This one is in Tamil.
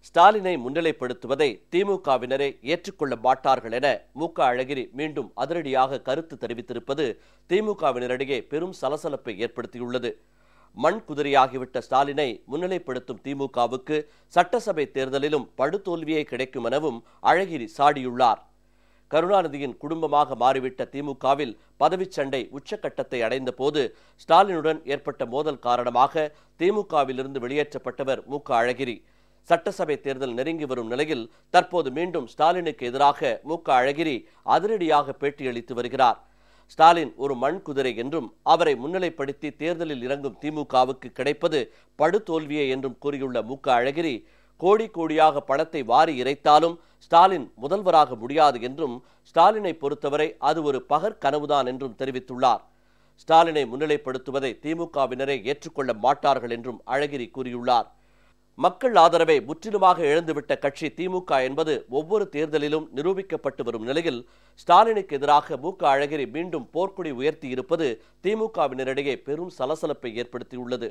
ஸ்டாலினை முன்னிலைப்படுத்துவதை திமுகவினரே ஏற்றுக்கொள்ள மாட்டார்கள் என மு.க. அழகிரி மீண்டும் அதிரடியாக கருத்து தெரிவித்திருப்பது திமுகவினரிடையே பெரும் சலசலப்பை ஏற்படுத்தியுள்ளது. மண் குதிரையாகிவிட்ட ஸ்டாலினை முன்னிலைப்படுத்தும் திமுகவுக்கு சட்டசபை தேர்தலிலும் படுதோல்வியே கிடைக்கும் எனவும் அழகிரி சாடியுள்ளார். கருணாநிதியின் குடும்பமாக மாறிவிட்ட திமுகவில் பதவிச் சண்டை உச்சக்கட்டத்தை அடைந்த போது ஸ்டாலினுடன் ஏற்பட்ட மோதல் காரணமாக திமுகவிலிருந்து வெளியேற்றப்பட்டவர் மு.க. அழகிரி. சட்டசபை தேர்தல் நெருங்கி வரும் நிலையில் தற்போது மீண்டும் ஸ்டாலினுக்கு எதிராக மு.க. அழகிரி அதிரடியாக பேட்டியளித்து வருகிறார். ஸ்டாலின் ஒரு மண் குதிரை என்றும் அவரை முன்னிலைப்படுத்தி தேர்தலில் இறங்கும் திமுகவுக்கு கிடைப்பது படுதோல்வியே என்றும் கூறியுள்ள மு.க. அழகிரி, கோடி கோடியாக பணத்தை வாரி இறைத்தாலும் ஸ்டாலின் முதல்வராக முடியாது என்றும், ஸ்டாலினை பொறுத்தவரை அது ஒரு பகற் கனவுதான் என்றும் தெரிவித்துள்ளார். ஸ்டாலினை முன்னிலைப்படுத்துவதை திமுகவினரை ஏற்றுக்கொள்ள மாட்டார்கள் என்றும் அழகிரி கூறியுள்ளார். மக்கள் ஆதரவை முற்றிலுமாக இழந்துவிட்ட கட்சி திமுக என்பது ஒவ்வொரு தேர்தலிலும் நிரூபிக்கப்பட்டு வரும் நிலையில் ஸ்டாலினுக்கு எதிராக மு.க. அழகிரி மீண்டும் போர்க்கொடி உயர்த்தி இருப்பது திமுகவினரிடையே பெரும் சலசலப்பை ஏற்படுத்தியுள்ளது.